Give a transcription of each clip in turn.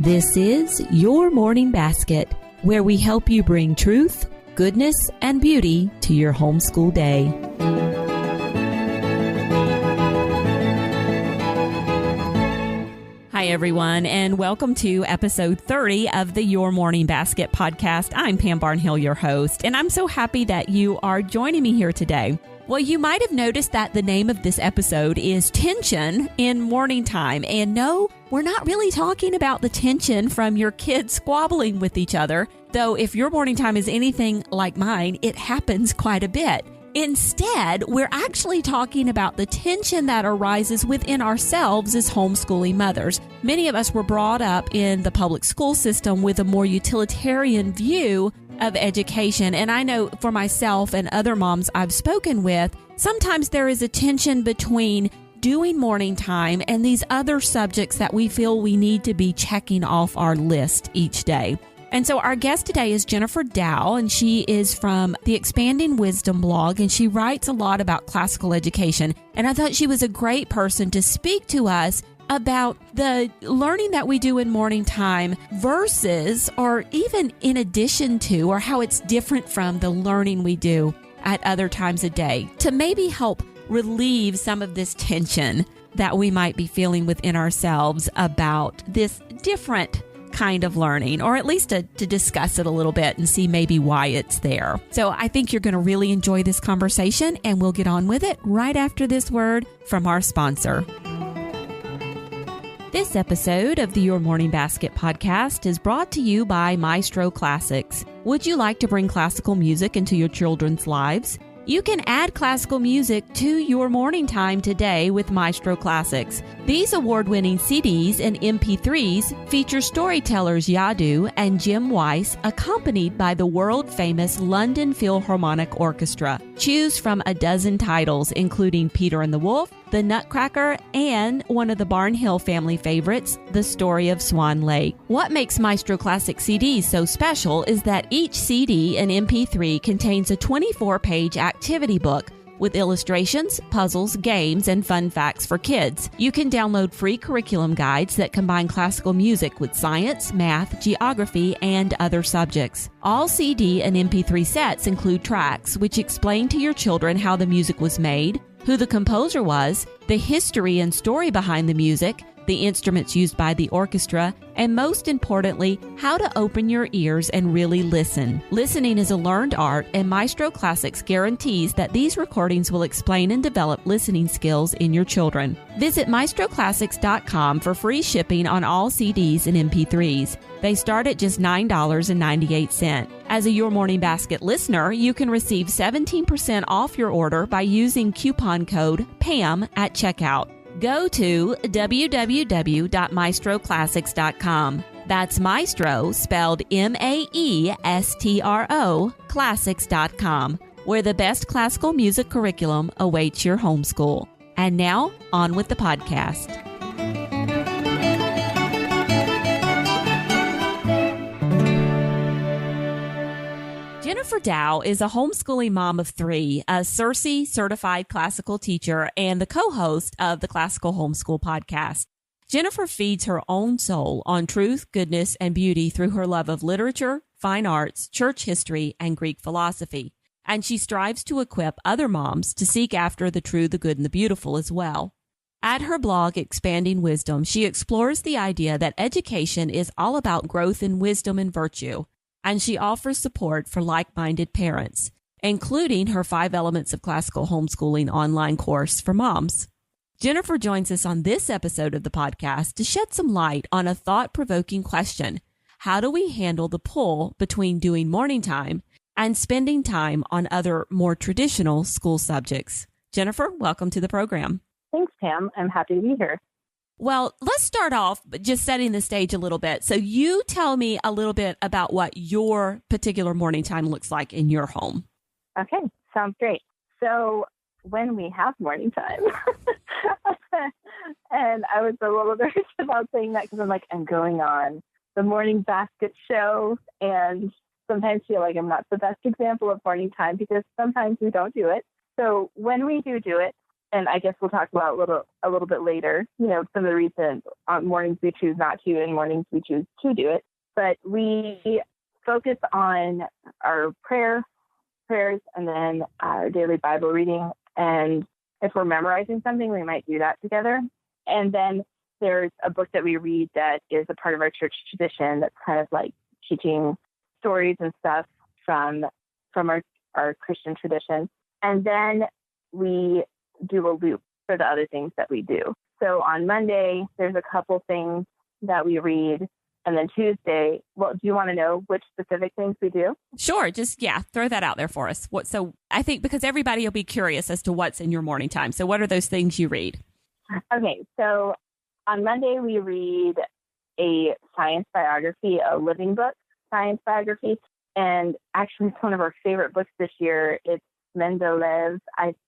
This is Your Morning Basket, where we help you bring truth, goodness, and beauty to your homeschool day. Hi, everyone, and welcome to episode 30 of the Your Morning Basket podcast. I'm Pam Barnhill, your host, and I'm so happy that you are joining me here today. Well, you might have noticed that the name of this episode is Tension in Morning Time. And no, we're not really talking about the tension from your kids squabbling with each other, though if your morning time is anything like mine, it happens quite a bit. Instead, we're actually talking about the tension that arises within ourselves as homeschooling mothers. Many of us were brought up in the public school system with a more utilitarian view of education. And I know for myself and other moms I've spoken with, sometimes there is a tension between doing morning time and these other subjects that we feel we need to be checking off our list each day. And so our guest today is Jennifer Dow, and she is from the Expanding Wisdom blog, and she writes a lot about classical education. And I thought she was a great person to speak to us about the learning that we do in morning time versus, or even in addition to, or how it's different from the learning we do at other times of day, to maybe help relieve some of this tension that we might be feeling within ourselves about this different kind of learning, or at least to discuss it a little bit and see maybe why it's there. So I think you're going to really enjoy this conversation, and we'll get on with it right after this word from our sponsor. This episode of the Your Morning Basket podcast is brought to you by Maestro Classics. Would you like to bring classical music into your children's lives? You can add classical music to your morning time today with Maestro Classics. These award-winning CDs and MP3s feature storytellers Yadu and Jim Weiss, accompanied by the world-famous London Philharmonic Orchestra. Choose from a dozen titles, including Peter and the Wolf, The Nutcracker, and one of the Barnhill family favorites, The Story of Swan Lake. What makes Maestro Classic CDs so special is that each CD and MP3 contains a 24-page activity book with illustrations, puzzles, games, and fun facts for kids. You can download free curriculum guides that combine classical music with science, math, geography, and other subjects. All CD and MP3 sets include tracks which explain to your children how the music was made, who the composer was, the history and story behind the music, the instruments used by the orchestra, and most importantly, how to open your ears and really listen. Listening is a learned art, and Maestro Classics guarantees that these recordings will explain and develop listening skills in your children. Visit maestroclassics.com for free shipping on all CDs and MP3s. They start at just $9.98. As a Your Morning Basket listener, you can receive 17% off your order by using coupon code PAM at checkout. Go to www.maestroclassics.com. That's Maestro, spelled Maestro, classics.com, where the best classical music curriculum awaits your homeschool. And now, on with the podcast. Jennifer Dow is a homeschooling mom of three, a CERC certified classical teacher, and the co-host of the Classical Homeschool podcast. Jennifer feeds her own soul on truth, goodness, and beauty through her love of literature, fine arts, church history, and Greek philosophy. And she strives to equip other moms to seek after the true, the good, and the beautiful as well. At her blog, Expanding Wisdom, she explores the idea that education is all about growth in wisdom and virtue, and she offers support for like-minded parents, including her 5 Elements of Classical Homeschooling online course for moms. Jennifer joins us on this episode of the podcast to shed some light on a thought-provoking question. How do we handle the pull between doing morning time and spending time on other more traditional school subjects? Jennifer, welcome to the program. Thanks, Pam. I'm happy to be here. Well, let's start off just setting the stage a little bit. So you tell me a little bit about what your particular morning time looks like in your home. Okay, sounds great. So when we have morning time, and I was a little nervous about saying that because I'm going on the morning basket show, and sometimes feel like I'm not the best example of morning time because sometimes we don't do it. So when we do it, and I guess we'll talk about a little bit later, some of the reasons on mornings we choose not to and mornings we choose to do it. But we focus on our prayers, and then our daily Bible reading. And if we're memorizing something, we might do that together. And then there's a book that we read that is a part of our church tradition that's kind of like teaching stories and stuff from our Christian tradition. And then we do a loop for the other things that we do. So on Monday, there's a couple things that we read. And then Tuesday, well, do you want to know which specific things we do? Sure. Just, throw that out there for us. So I think because everybody will be curious as to what's in your morning time. So what are those things you read? Okay. So on Monday, we read a science biography, a living book science biography. And actually, it's one of our favorite books this year. It's Mendeleev.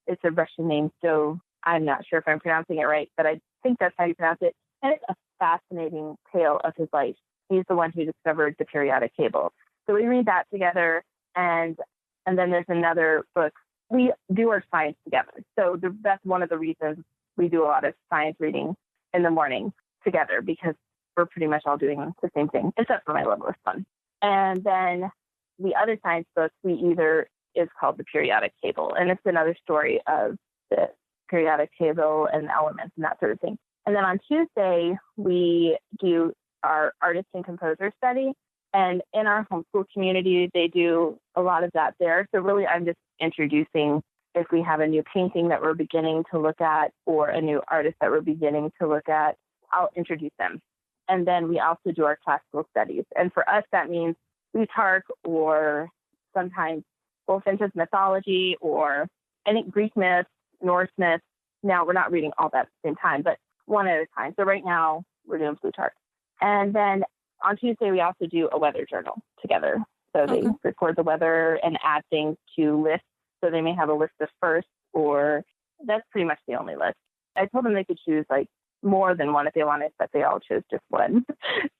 It's a Russian name, so I'm not sure if I'm pronouncing it right, but I think that's how you pronounce it. And it's a fascinating tale of his life. He's the one who discovered the periodic table. So we read that together, and then there's another book. We do our science together. So that's one of the reasons we do a lot of science reading in the morning together, because we're pretty much all doing the same thing, except for my littlest one. And then the other science book is called the periodic table, and it's another story of the periodic table and elements and that sort of thing. And then on Tuesday, we do our artist and composer study. And in our homeschool community, they do a lot of that there. So really, I'm just introducing, if we have a new painting that we're beginning to look at or a new artist that we're beginning to look at, I'll introduce them. And then we also do our classical studies. And for us, that means Plutarch, or sometimes Wolfen's mythology, or I think Greek myths, Norse myths. Now, we're not reading all that at the same time, but one at a time. So right now, we're doing Plutarch. And then on Tuesday, we also do a weather journal together. So they record the weather and add things to lists. So they may have a list of firsts, or that's pretty much the only list. I told them they could choose like more than one if they wanted, but they all chose just one.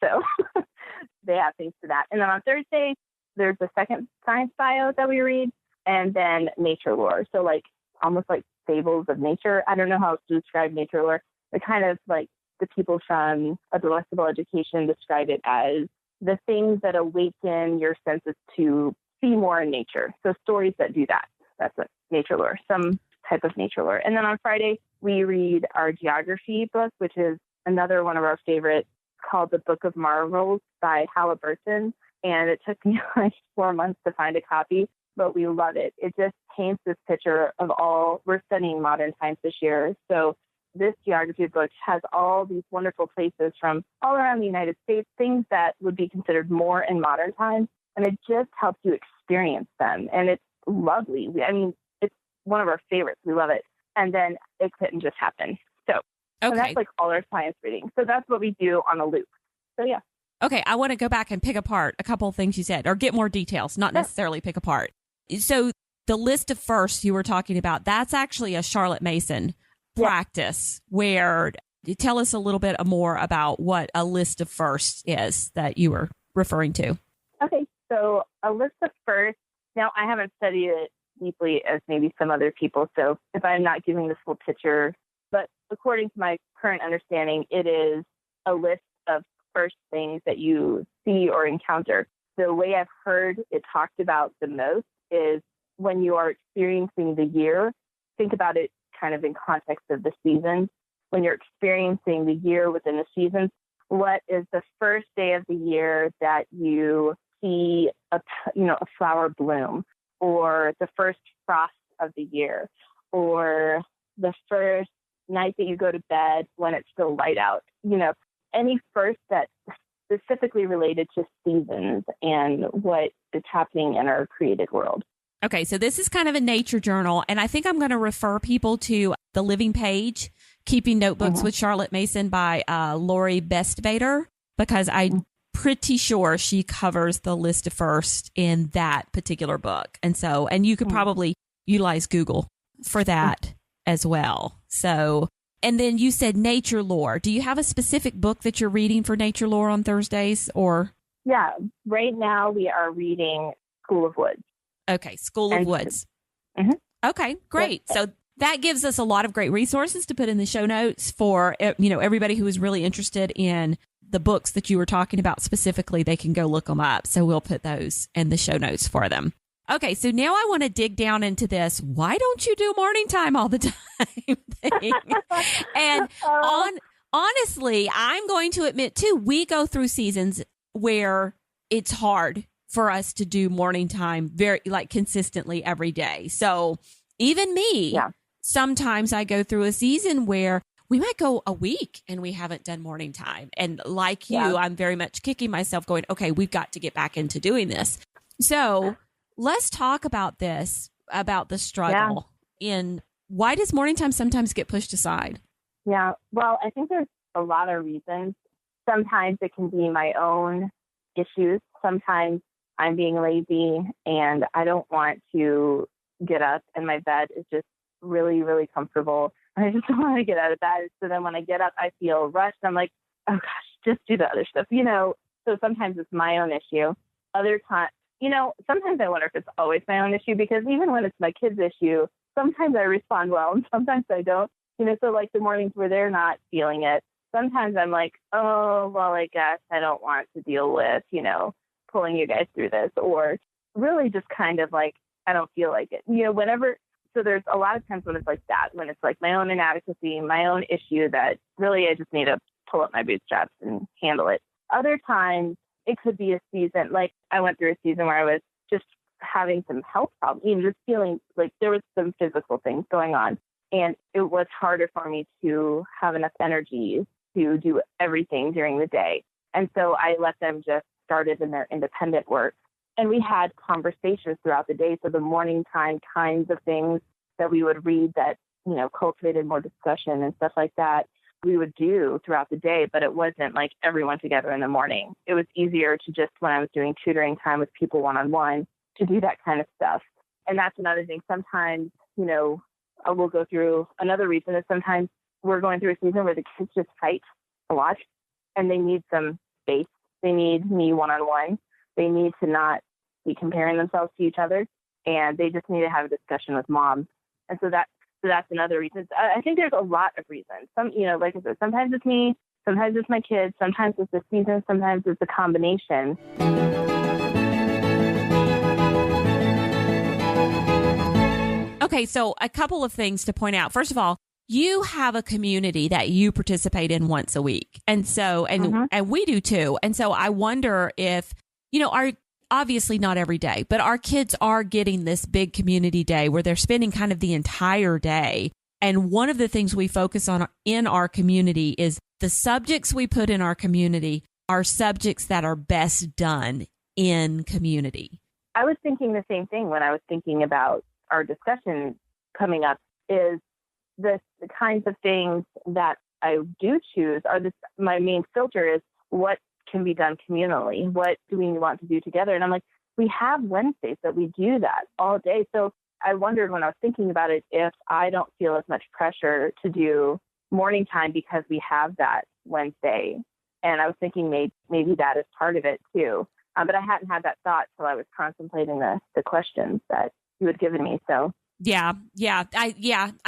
So they have things for that. And then on Thursday, there's the second science bio that we read, and then nature lore. So like almost like fables of nature. I don't know how else to describe nature lore. They're kind of like the people from A Delectable Education describe it as the things that awaken your senses to see more in nature. So stories that do that. That's what nature lore, some type of nature lore. And then on Friday, we read our geography book, which is another one of our favorites, called The Book of Marvels by Halliburton. And it took me like 4 months to find a copy, but we love it. It just paints this picture of we're studying modern times this year. So this geography book has all these wonderful places from all around the United States, things that would be considered more in modern times. And it just helps you experience them. And it's lovely. It's one of our favorites. We love it. And then it couldn't just happen. So that's like all our science reading. So that's what we do on a loop. So yeah. Okay, I want to go back and pick apart a couple of things you said, or get more details, not necessarily pick apart. So the list of firsts you were talking about, that's actually a Charlotte Mason practice, where you tell us a little bit more about what a list of firsts is that you were referring to. Okay, so a list of firsts, now I haven't studied it deeply as maybe some other people, so if I'm not giving this full picture, but according to my current understanding, it is a list of first things that you see or encounter. The way I've heard it talked about the most is when you are experiencing the year, think about it kind of in context of the seasons. When you're experiencing the year within the seasons, what is the first day of the year that you see a flower bloom, or the first frost of the year, or the first night that you go to bed when it's still light out? Any first that's specifically related to seasons and what is happening in our created world. Okay, so this is kind of a nature journal, and I think I'm going to refer people to The Living Page, Keeping Notebooks with Charlotte Mason by Lori Bestvater, because I'm pretty sure she covers the list of first in that particular book. And you could probably utilize Google for that as well. So, and then you said nature lore. Do you have a specific book that you're reading for nature lore on Thursdays, or? Yeah, right now we are reading School of Woods. Okay, School of Woods. Okay, great. So that gives us a lot of great resources to put in the show notes for, everybody who is really interested in the books that you were talking about specifically. They can go look them up. So we'll put those in the show notes for them. Okay, so now I want to dig down into this. Why don't you do morning time all the time thing? And honestly, I'm going to admit too, we go through seasons where it's hard for us to do morning time very consistently every day. So even me, sometimes I go through a season where we might go a week and we haven't done morning time. And like you, I'm very much kicking myself going, okay, we've got to get back into doing this. So let's talk about this, about the struggle in why does morning time sometimes get pushed aside? Yeah, well, I think there's a lot of reasons. Sometimes it can be my own issues. Sometimes I'm being lazy and I don't want to get up and my bed is just really, really comfortable. I just don't want to get out of bed. So then when I get up, I feel rushed. I'm like, oh gosh, just do the other stuff, So sometimes it's my own issue. Other times, sometimes I wonder if it's always my own issue, because even when it's my kid's issue, sometimes I respond well and sometimes I don't. So like the mornings where they're not feeling it, sometimes I'm like, oh, well, I guess I don't want to deal with, pulling you guys through this, or really just kind of like, I don't feel like it, whenever. So there's a lot of times when it's like that, when it's like my own inadequacy, my own issue that really I just need to pull up my bootstraps and handle it. Other times it could be a season, like I went through a season where I was just having some health problems, just feeling like there was some physical things going on. And it was harder for me to have enough energy to do everything during the day. And so I let them just started in their independent work. And we had conversations throughout the day. So the morning time kinds of things that we would read that, cultivated more discussion and stuff like that, we would do throughout the day. But it wasn't like everyone together in the morning. It was easier to just, when I was doing tutoring time with people one-on-one, to do that kind of stuff. And that's another thing. Sometimes, I will go through another reason is sometimes we're going through a season where the kids just fight a lot and they need some space. They need me one-on-one. They need to not be comparing themselves to each other, and they just need to have a discussion with mom. And so that's another reason. I think there's a lot of reasons. Some, like I said, sometimes it's me, sometimes it's my kids, sometimes it's the season, sometimes it's a combination. Okay, so a couple of things to point out. First of all, you have a community that you participate in once a week. And so, and we do too. And so I wonder if, obviously not every day, but our kids are getting this big community day where they're spending kind of the entire day. And one of the things we focus on in our community is the subjects we put in our community are subjects that are best done in community. I was thinking the same thing when I was thinking about our discussion coming up is the kinds of things that I do choose are my main filter is what can be done communally. What do we want to do together? And I'm like, we have Wednesdays that we do that all day. So I wondered when I was thinking about it, if I don't feel as much pressure to do morning time because we have that Wednesday. And I was thinking maybe that is part of it too. But I hadn't had that thought till I was contemplating the questions that you had given me. So I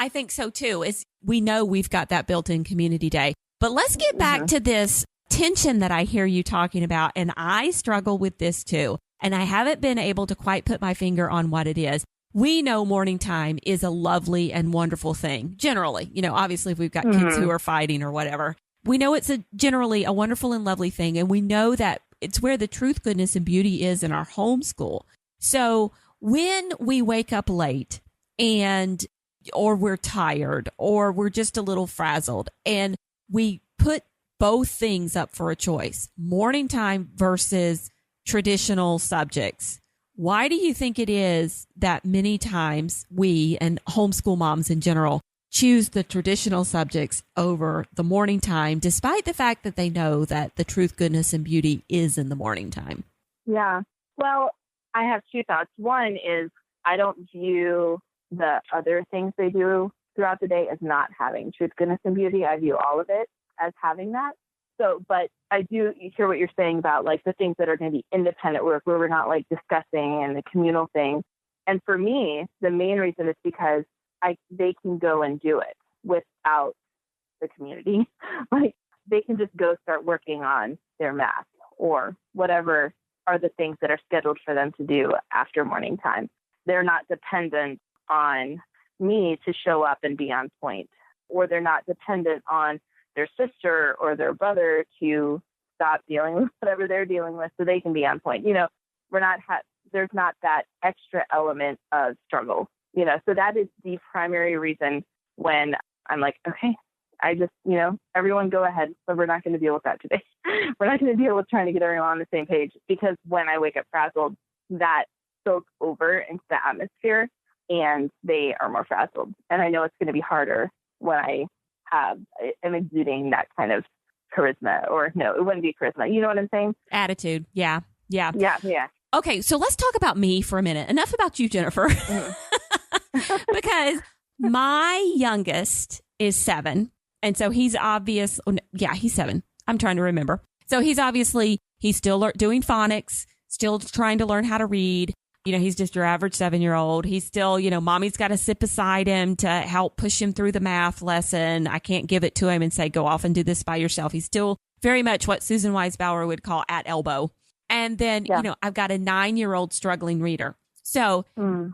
think so too. We know we've got that built-in community day. But let's get back to this tension that I hear you talking about. And I struggle with this too. And I haven't been able to quite put my finger on what it is. We know morning time is a lovely and wonderful thing. Generally, obviously if we've got kids who are fighting or whatever, we know it's generally a wonderful and lovely thing. And we know that it's where the truth, goodness, and beauty is in our homeschool. So when we wake up late or we're tired or we're just a little frazzled and we put both things up for a choice, morning time versus traditional subjects, why do you think it is that many times we and homeschool moms in general choose the traditional subjects over the morning time, despite the fact that they know that the truth, goodness, and beauty is in the morning time? Yeah. Well, I have two thoughts. One is I don't view the other things they do throughout the day as not having truth, goodness, and beauty. I view all of it as having that. So, but I do hear what you're saying about like the things that are going to be independent work where we're not like discussing and the communal thing. And for me, the main reason is because they can go and do it without the community. Like they can just go start working on their math or whatever are the things that are scheduled for them to do after morning time. They're not dependent on me to show up and be on point, or they're not dependent on their sister or their brother to stop dealing with whatever they're dealing with so they can be on point. There's not that extra element of struggle, so that is the primary reason when I'm like, okay, I just, everyone go ahead, but we're not going to deal with that today. We're not going to deal with trying to get everyone on the same page, because when I wake up frazzled, that spills over into the atmosphere and they are more frazzled. And I know it's going to be harder when I am exuding that kind of charisma, or no, it wouldn't be charisma. You know what I'm saying? Attitude. Yeah. Yeah. Okay, so let's talk about me for a minute. Enough about you, Jennifer. Because my youngest is 7. And so he's he's 7. I'm trying to remember. So he's still doing phonics, still trying to learn how to read. He's just your average 7-year-old. He's still, mommy's got to sit beside him to help push him through the math lesson. I can't give it to him and say, go off and do this by yourself. He's still very much what Susan Weisbauer would call at elbow. And then, I've got a 9-year-old struggling reader. So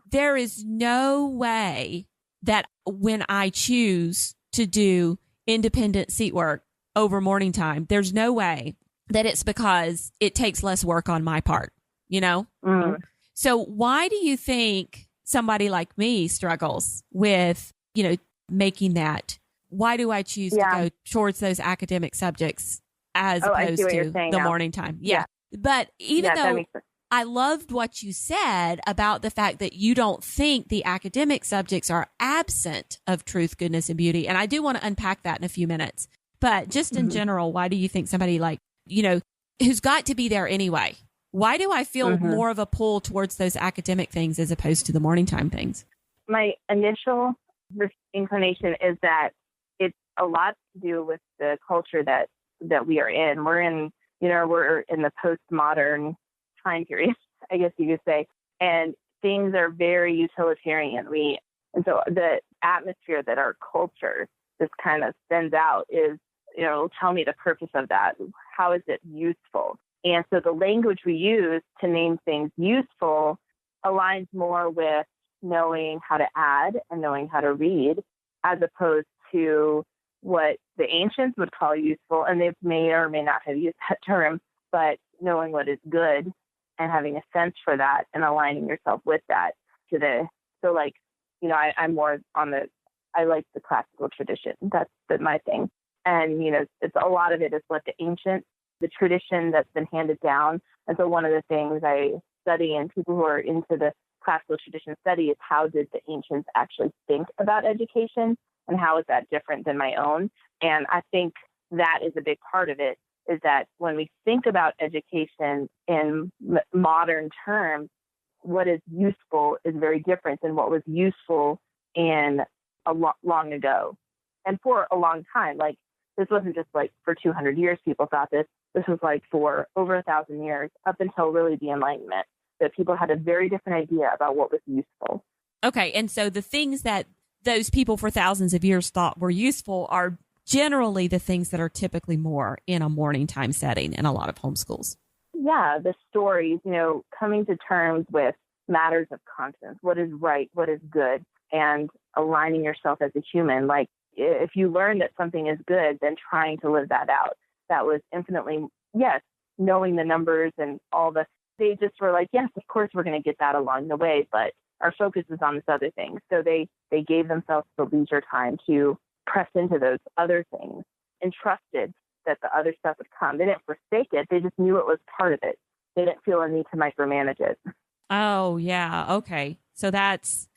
there is no way that when I choose to do independent seat work over morning time, there's no way that it's because it takes less work on my part, So why do you think somebody like me struggles with, making that? Why do I choose to go towards those academic subjects as opposed to the morning time? Yeah. But even though I loved what you said about the fact that you don't think the academic subjects are absent of truth, goodness, and beauty. And I do want to unpack that in a few minutes. But just in general, why do you think somebody like, who's got to be there anyway? Why do I feel more of a pull towards those academic things as opposed to the morning time things? My initial inclination is that it's a lot to do with the culture that we are in. We're in the postmodern time period, I guess you could say, and things are very utilitarian. And so the atmosphere that our culture just kind of sends out is, tell me the purpose of that. How is it useful? And so the language we use to name things useful aligns more with knowing how to add and knowing how to read, as opposed to what the ancients would call useful. And they may or may not have used that term, but knowing what is good and having a sense for that and aligning yourself with that I'm more I like the classical tradition. That's my thing. And, it's a lot of it is what the tradition that's been handed down. And so one of the things I study, and people who are into the classical tradition study, is how did the ancients actually think about education and how is that different than my own? And I think that is a big part of it, is that when we think about education in modern terms, what is useful is very different than what was useful in long ago. And for a long time, like this wasn't just like for 200 years people thought this. This was like for over 1,000 years, up until really the Enlightenment, that people had a very different idea about what was useful. Okay. And so the things that those people for thousands of years thought were useful are generally the things that are typically more in a morning time setting in a lot of homeschools. Yeah, the stories, coming to terms with matters of conscience, what is right, what is good, and aligning yourself as a human. Like if you learn that something is good, then trying to live that out. That was infinitely, knowing the numbers and they just were like, yes, of course we're going to get that along the way, but our focus is on this other thing. So they gave themselves the leisure time to press into those other things and trusted that the other stuff would come. They didn't forsake it. They just knew it was part of it. They didn't feel a need to micromanage it. Oh, yeah. Okay. So that's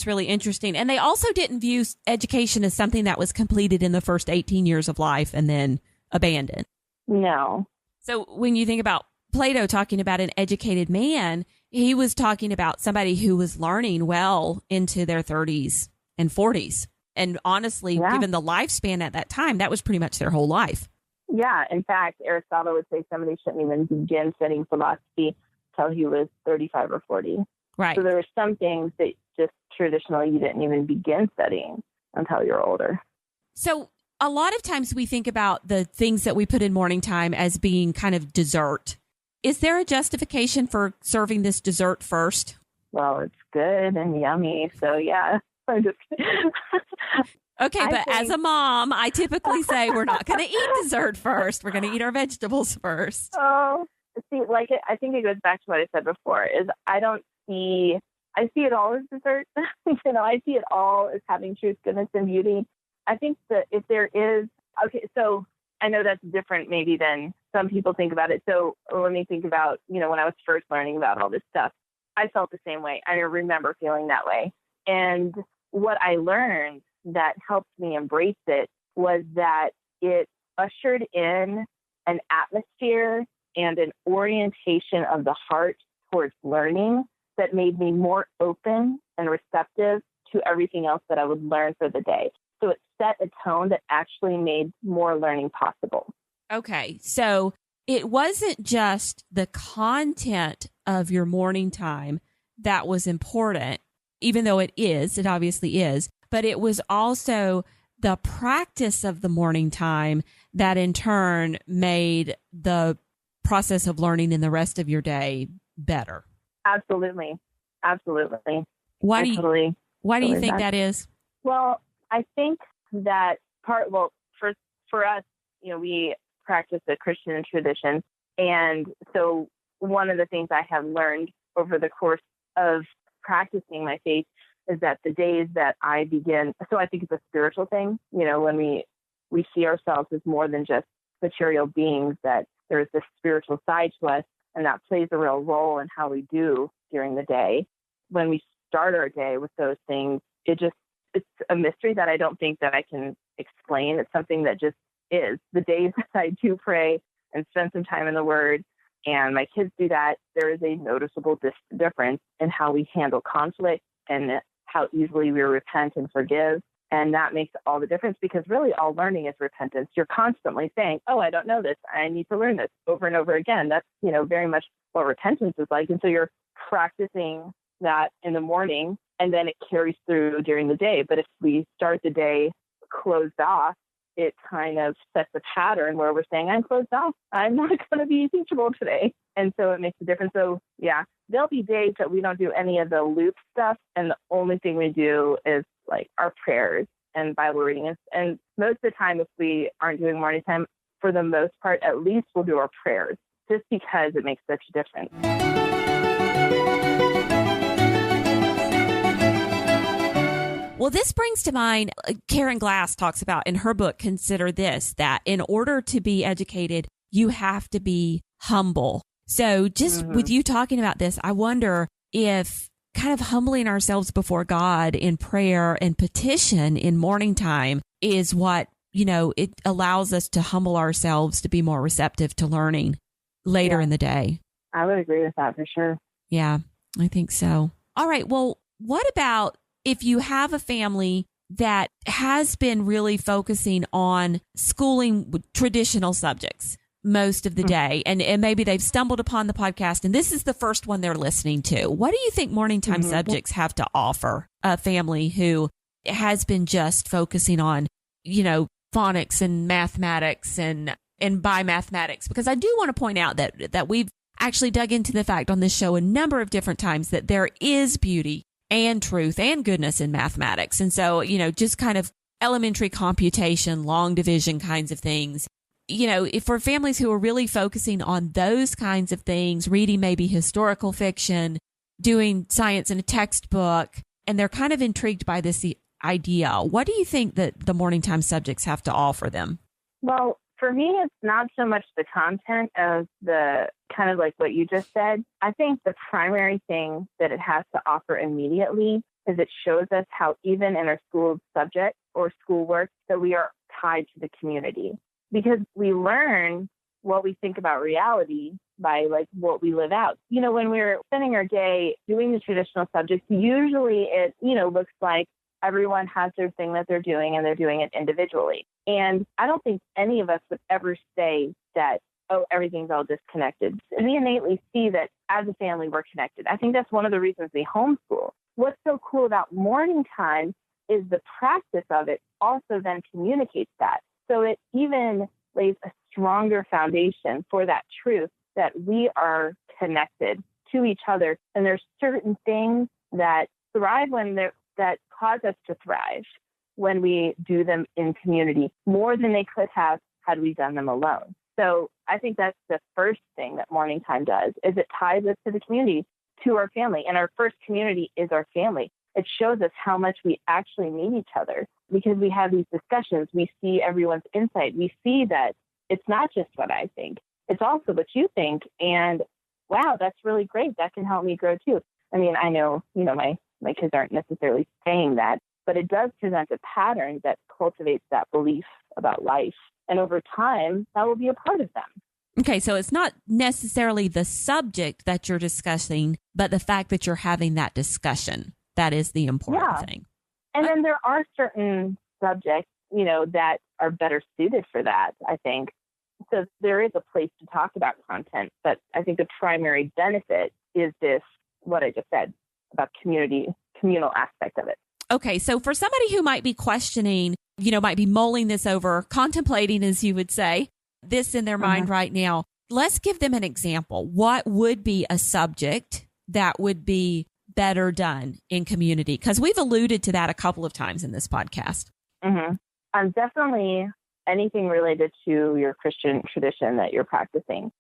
really interesting. And they also didn't view education as something that was completed in the first 18 years of life and then abandoned. No. So when you think about Plato talking about an educated man, he was talking about somebody who was learning well into their 30s and 40s. And honestly, given the lifespan at that time, that was pretty much their whole life. Yeah. In fact, Aristotle would say somebody shouldn't even begin studying philosophy till he was 35 or 40. Right. So there were some things that just traditionally you didn't even begin studying until you're older. So a lot of times we think about the things that we put in morning time as being kind of dessert. Is there a justification for serving this dessert first? Well, it's good and yummy. So, yeah. I'm just Okay, but as a mom, I typically say we're not going to eat dessert first. We're going to eat our vegetables first. Oh, see, I think it goes back to what I said before, is I see it all as dessert. I see it all as having truth, goodness, and beauty. I think that if there is, so I know that's different maybe than some people think about it. So let me think about, when I was first learning about all this stuff, I felt the same way. I remember feeling that way. And what I learned that helped me embrace it was that it ushered in an atmosphere and an orientation of the heart towards learning that made me more open and receptive to everything else that I would learn for the day. So it set a tone that actually made more learning possible. Okay, so it wasn't just the content of your morning time that was important, even though it obviously is, but it was also the practice of the morning time that in turn made the process of learning in the rest of your day better. Absolutely. Why do you think that is? Well, I think that for us, we practice a Christian tradition. And so one of the things I have learned over the course of practicing my faith is that the days that I begin, so I think it's a spiritual thing, when we see ourselves as more than just material beings, that there's this spiritual side to us, and that plays a real role in how we do during the day. When we start our day with those things, it's a mystery that I don't think that I can explain. It's something that just is. The days that I do pray and spend some time in the Word, and my kids do that, there is a noticeable difference in how we handle conflict and how easily we repent and forgive. And that makes all the difference, because really all learning is repentance. You're constantly saying, oh, I don't know this. I need to learn this over and over again. That's, very much what repentance is like. And so you're practicing that in the morning, and then it carries through during the day. But if we start the day closed off, it kind of sets a pattern where we're saying, I'm closed off. I'm not going to be teachable today. And so it makes a difference. So yeah, there'll be days that we don't do any of the loop stuff. And the only thing we do is like our prayers and Bible reading. And most of the time, if we aren't doing morning time, for the most part, at least we'll do our prayers, just because it makes such a difference. Well, this brings to mind, Karen Glass talks about in her book, Consider This, that in order to be educated, you have to be humble. So just with you talking about this, I wonder if kind of humbling ourselves before God in prayer and petition in morning time is what, it allows us to humble ourselves to be more receptive to learning later in the day. I would agree with that for sure. Yeah, I think so. All right. Well, what about if you have a family that has been really focusing on schooling with traditional subjects most of the day, and maybe they've stumbled upon the podcast and this is the first one they're listening to? What do you think morning time subjects have to offer a family who has been just focusing on, phonics and mathematics and by mathematics? Because I do want to point out that we've actually dug into the fact on this show a number of different times that there is beauty and truth and goodness in mathematics. And so, just kind of elementary computation, long division kinds of things. If for families who are really focusing on those kinds of things, reading maybe historical fiction, doing science in a textbook, and they're kind of intrigued by this idea, what do you think that the morning time subjects have to offer them? Well, for me, it's not so much the content of the kind of like what you just said. I think the primary thing that it has to offer immediately is it shows us how even in our school subject or schoolwork that we are tied to the community, because we learn what we think about reality by like what we live out. When we're spending our day doing the traditional subjects, usually it, looks like everyone has their thing that they're doing and they're doing it individually. And I don't think any of us would ever say that oh, everything's all disconnected. We innately see that as a family, we're connected. I think that's one of the reasons we homeschool. What's so cool about morning time is the practice of it also then communicates that. So it even lays a stronger foundation for that truth that we are connected to each other. And there's certain things that thrive that cause us to thrive when we do them in community more than they could have had we done them alone. So I think that's the first thing that morning time does, is it ties us to the community, to our family. And our first community is our family. It shows us how much we actually need each other because we have these discussions. We see everyone's insight. We see that it's not just what I think. It's also what you think. And wow, that's really great. That can help me grow too. I mean, I know, my kids aren't necessarily saying that, but it does present a pattern that cultivates that belief about life. And over time, that will be a part of them. Okay, so it's not necessarily the subject that you're discussing, but the fact that you're having that discussion. That is the important thing. And then there are certain subjects, that are better suited for that, I think. So there is a place to talk about content, but I think the primary benefit is this, what I just said about communal aspect of it. Okay, so for somebody who might be questioning, might be mulling this over, contemplating, as you would say, this in their mind right now, let's give them an example. What would be a subject that would be better done in community? Because we've alluded to that a couple of times in this podcast. Definitely anything related to your Christian tradition that you're practicing.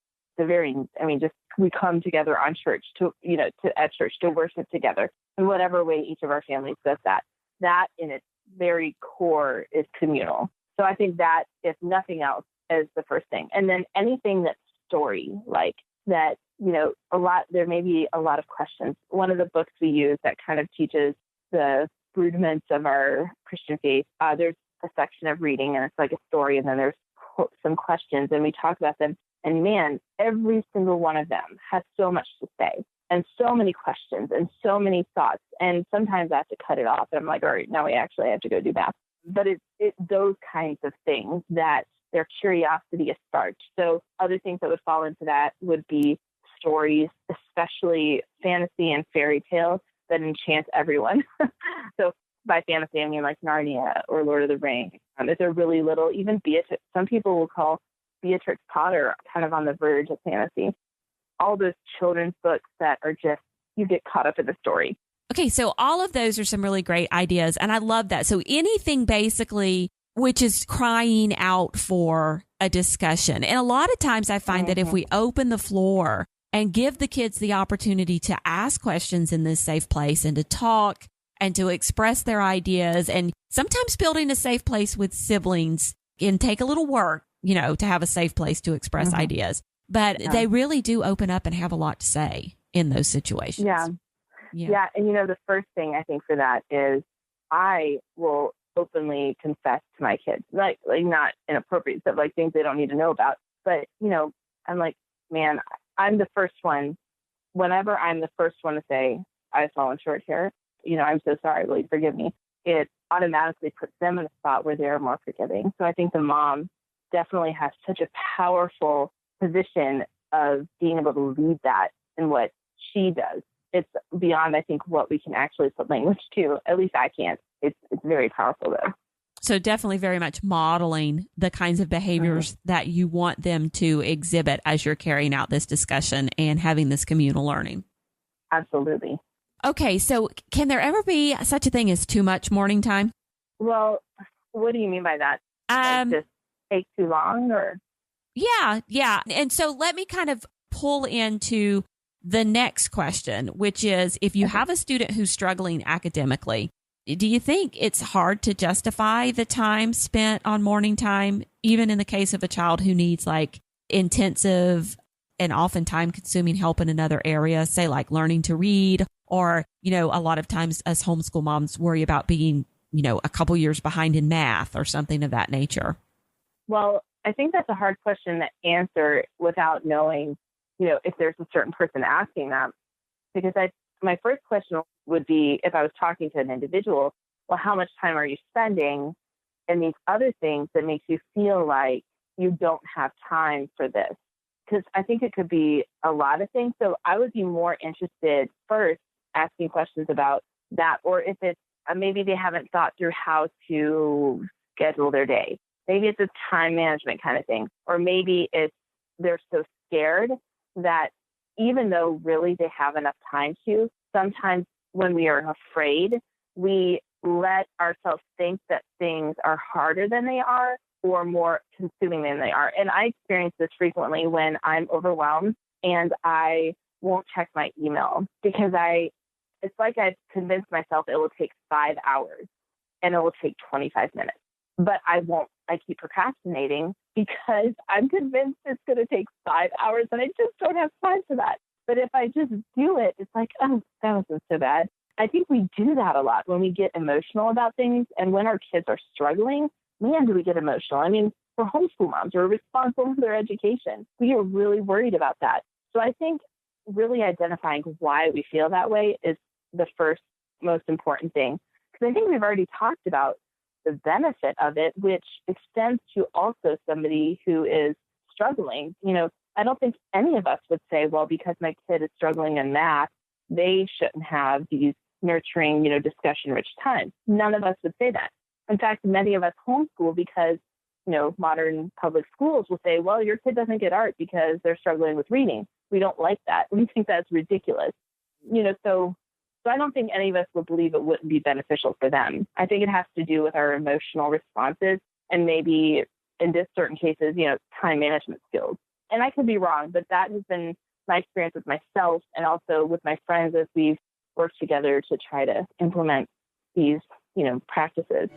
We come together on church at church to worship together in whatever way each of our families does that. That in its very core is communal. So I think that, if nothing else, is the first thing. And then anything that's story, like that, there may be a lot of questions. One of the books we use that kind of teaches the rudiments of our Christian faith, there's a section of reading and it's like a story, and then there's some questions and we talk about them. And man, every single one of them has so much to say and so many questions and so many thoughts. And sometimes I have to cut it off. And I'm like, all right, now we actually have to go do math. But it's those kinds of things that their curiosity is sparked. So other things that would fall into that would be stories, especially fantasy and fairy tales that enchant everyone. So by fantasy, I mean like Narnia or Lord of the Rings. If they're really little, even Beatrix, some people will call Beatrix Potter kind of on the verge of fantasy. All those children's books that are just, you get caught up in the story. Okay, so all of those are some really great ideas, and I love that. So anything basically which is crying out for a discussion. And a lot of times I find that if we open the floor and give the kids the opportunity to ask questions in this safe place and to talk and to express their ideas, and sometimes building a safe place with siblings can take a little work, to have a safe place to express ideas. But they really do open up and have a lot to say in those situations. Yeah. And the first thing I think for that is I will openly confess to my kids, like not inappropriate stuff, like things they don't need to know about. But, I'm like, man, I'm the first one. Whenever I'm the first one to say, I've fallen short here, I'm so sorry, will you forgive me? It automatically puts them in a spot where they're more forgiving. So I think the mom definitely has such a powerful position of being able to lead that in what she does. It's beyond, I think, what we can actually put language to. At least I can't. It's very powerful, though. So definitely very much modeling the kinds of behaviors that you want them to exhibit as you're carrying out this discussion and having this communal learning. Absolutely. Okay, so can there ever be such a thing as too much morning time? Well, what do you mean by that? Just take too long, or? Yeah. And so let me kind of pull into the next question, which is, if you have a student who's struggling academically, do you think it's hard to justify the time spent on morning time, even in the case of a child who needs like intensive and often time consuming help in another area, say like learning to read, or, a lot of times us homeschool moms worry about being, a couple years behind in math or something of that nature? Well, I think that's a hard question to answer without knowing, if there's a certain person asking that, because my first question would be, if I was talking to an individual, well, how much time are you spending in these other things that makes you feel like you don't have time for this? because I think it could be a lot of things. So I would be more interested first asking questions about that, or if it's maybe they haven't thought through how to schedule their day. Maybe it's a time management kind of thing, or maybe it's they're so scared that even though really they have enough time to, sometimes when we are afraid, we let ourselves think that things are harder than they are or more consuming than they are. And I experience this frequently when I'm overwhelmed and I won't check my email because it's like I've convinced myself it will take 5 hours and it will take 25 minutes. But I won't. I keep procrastinating because I'm convinced it's going to take 5 hours and I just don't have time for that. But if I just do it, it's like, oh, that wasn't so bad. I think we do that a lot when we get emotional about things. And when our kids are struggling, man, do we get emotional. I mean, we're homeschool moms. We're responsible for their education. We are really worried about that. So I think really identifying why we feel that way is the first most important thing. Because I think we've already talked about the benefit of it, which extends to also somebody who is struggling. I don't think any of us would say, well, because my kid is struggling in math, they shouldn't have these nurturing, discussion-rich times. None of us would say that. In fact, many of us homeschool because, modern public schools will say, well, your kid doesn't get art because they're struggling with reading. We don't like that. We think that's ridiculous. So I don't think any of us would believe it wouldn't be beneficial for them. I think it has to do with our emotional responses and maybe in this certain cases, time management skills. And I could be wrong, but that has been my experience with myself and also with my friends as we've worked together to try to implement these, practices.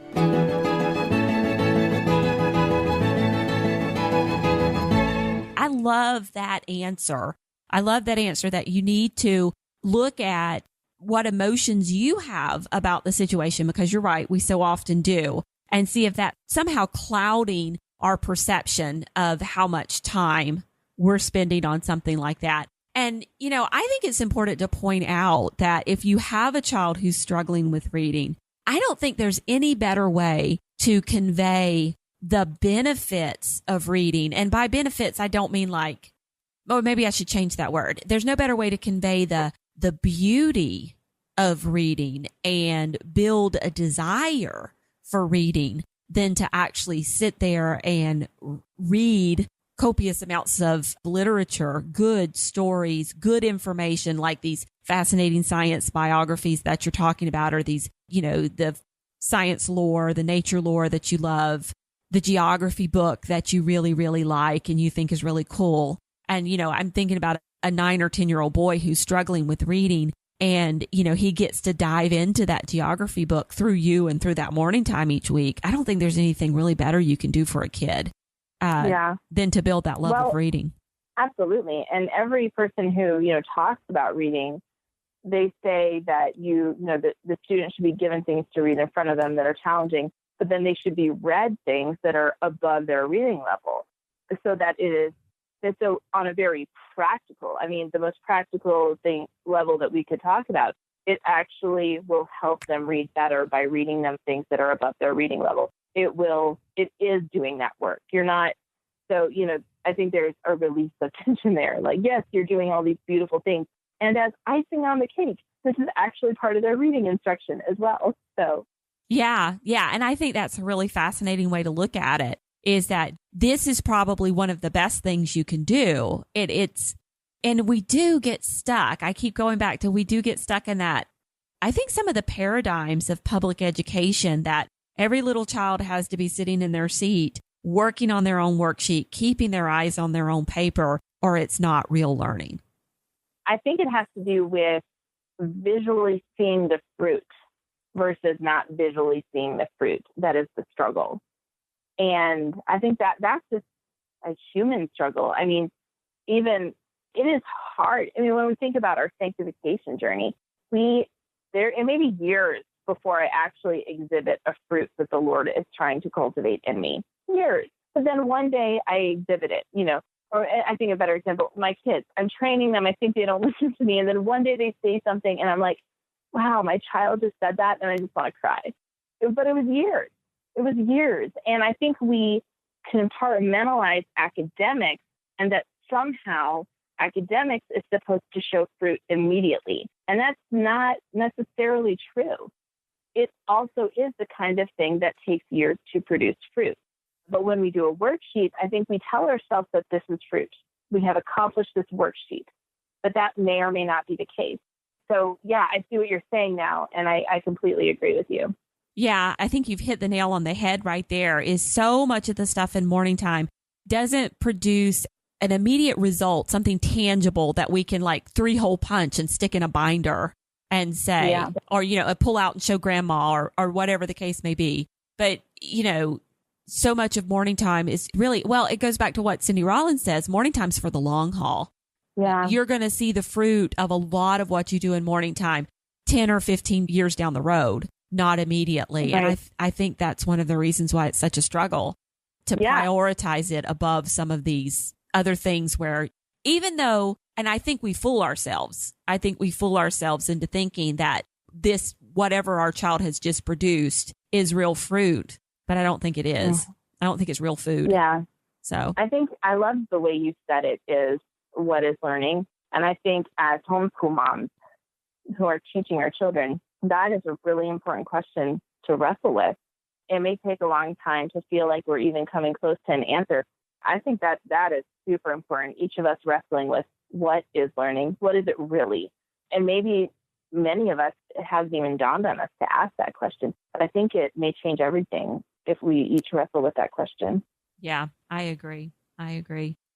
I love that answer. I love that answer that you need to look at what emotions you have about the situation, because you're right, we so often do, and see if that's somehow clouding our perception of how much time we're spending on something like that. And, I think it's important to point out that if you have a child who's struggling with reading, I don't think there's any better way to convey the benefits of reading. And by benefits, I don't mean maybe I should change that word. There's no better way to convey the beauty of reading and build a desire for reading than to actually sit there and read copious amounts of literature, good stories, good information, like these fascinating science biographies that you're talking about, or these, the science lore, the nature lore that you love, the geography book that you really, really like and you think is really cool. And, I'm thinking about a 9 or 10-year-old boy who's struggling with reading, and, he gets to dive into that geography book through you and through that morning time each week. I don't think there's anything really better you can do for a kid than to build that love of reading. Absolutely. And every person who, talks about reading, they say that, the student should be given things to read in front of them that are challenging, but then they should be read things that are above their reading level, so that it is. And so on a very practical, the most practical level that we could talk about, it actually will help them read better by reading them things that are above their reading level. It is doing that work. You're not, so, I think there's a release of tension there. Like, yes, you're doing all these beautiful things. And as icing on the cake, this is actually part of their reading instruction as well. So. Yeah. And I think that's a really fascinating way to look at it, is that this is probably one of the best things you can do. And we do get stuck. I keep going back to, we do get stuck in that. I think some of the paradigms of public education, that every little child has to be sitting in their seat, working on their own worksheet, keeping their eyes on their own paper, or it's not real learning. I think it has to do with visually seeing the fruit versus not visually seeing the fruit. That is the struggle. And I think that's just a human struggle. Even it is hard. When we think about our sanctification journey, it may be years before I actually exhibit a fruit that the Lord is trying to cultivate in me. Years. But then one day I exhibit it, or I think a better example, my kids, I'm training them. I think they don't listen to me. And then one day they say something and I'm like, wow, my child just said that. And I just want to cry. But it was years. It was years. And I think we compartmentalize academics, and that somehow academics is supposed to show fruit immediately. And that's not necessarily true. It also is the kind of thing that takes years to produce fruit. But when we do a worksheet, I think we tell ourselves that this is fruit. We have accomplished this worksheet, but that may or may not be the case. So yeah, I see what you're saying now, and I completely agree with you. Yeah, I think you've hit the nail on the head right there. Is so much of the stuff in morning time doesn't produce an immediate result, something tangible that we can like 3-hole punch and stick in a binder and say, or, pull out and show grandma or whatever the case may be. But, so much of morning time is really, well, it goes back to what Cindy Rollins says, morning time's for the long haul. Yeah. You're going to see the fruit of a lot of what you do in morning time 10 or 15 years down the road, not immediately. Right. And I think that's one of the reasons why it's such a struggle to prioritize it above some of these other things where even though, and I think we fool ourselves into thinking that this, whatever our child has just produced is real fruit, but I don't think it is. I don't think it's real food. Yeah. So I think I love the way you said it is what is learning. And I think as homeschool moms who are teaching our children, that is a really important question to wrestle with. It may take a long time to feel like we're even coming close to an answer. I think that is super important. Each of us wrestling with what is learning, what is it really? And maybe many of us, it hasn't even dawned on us to ask that question. But I think it may change everything if we each wrestle with that question. Yeah, I agree.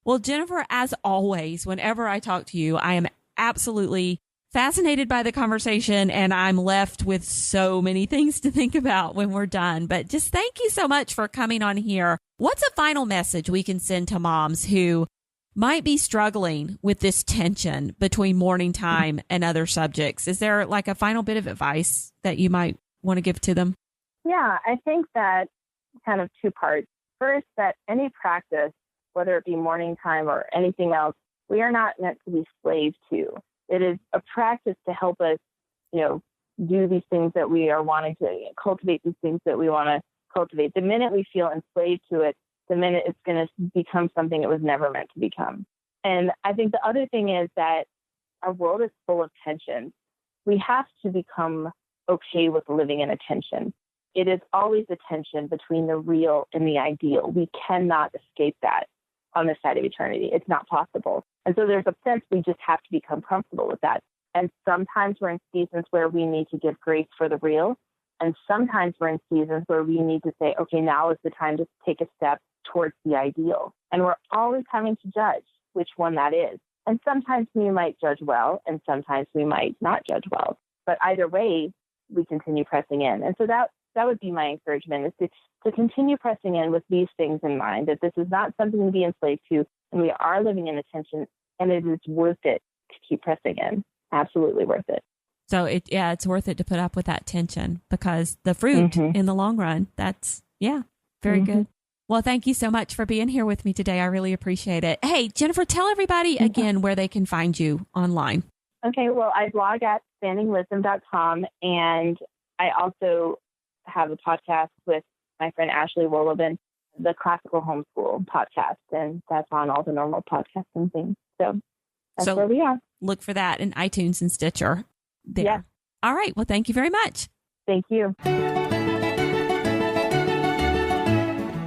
Well, Jennifer, as always, whenever I talk to you, I am absolutely fascinated by the conversation, and I'm left with so many things to think about when we're done. But just thank you so much for coming on here. What's a final message we can send to moms who might be struggling with this tension between morning time and other subjects? Is there like a final bit of advice that you might want to give to them? Yeah, I think that kind of two parts. First, that any practice, whether it be morning time or anything else, we are not meant to be slaves to. It is a practice to help us, do these things that we are wanting to cultivate, these things that we want to cultivate. The minute we feel enslaved to it, the minute it's going to become something it was never meant to become. And I think the other thing is that our world is full of tension. We have to become okay with living in a tension. It is always a tension between the real and the ideal. We cannot escape that on this side of eternity. It's not possible. And so there's a sense we just have to become comfortable with that. And sometimes we're in seasons where we need to give grace for the real. And sometimes we're in seasons where we need to say, okay, now is the time to take a step towards the ideal. And we're always having to judge which one that is. And sometimes we might judge well, and sometimes we might not judge well. But either way, we continue pressing in. And so that would be my encouragement, is to continue pressing in with these things in mind, that this is not something to be enslaved to, and we are living in a tension, and it is worth it to keep pressing in. Absolutely worth it. So it's worth it to put up with that tension, because the fruit in the long run, that's, very good. Well, thank you so much for being here with me today. I really appreciate it. Hey, Jennifer, tell everybody again where they can find you online. Okay, well, I blog at standingwisdom.com, and I also have a podcast with my friend Ashley Wolobin, the Classical Homeschool podcast, and that's on all the normal podcasting things. So that's where we are. Look for that in iTunes and Stitcher. There. Yeah. All right. Well, thank you very much. Thank you.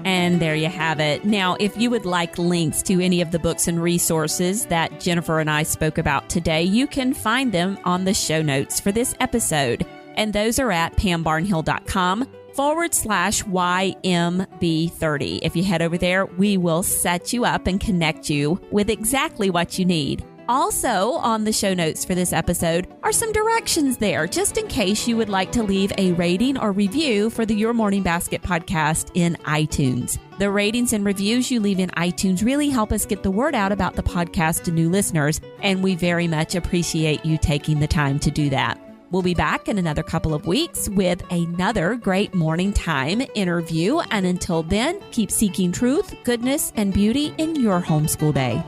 And there you have it. Now, if you would like links to any of the books and resources that Jennifer and I spoke about today, you can find them on the show notes for this episode. And those are at pambarnhill.com/YMB30. If you head over there, we will set you up and connect you with exactly what you need. Also, on the show notes for this episode are some directions there, just in case you would like to leave a rating or review for the Your Morning Basket podcast in iTunes. The ratings and reviews you leave in iTunes really help us get the word out about the podcast to new listeners, and we very much appreciate you taking the time to do that. We'll be back in another couple of weeks with another great morning time interview, and until then, keep seeking truth, goodness, and beauty in your homeschool day.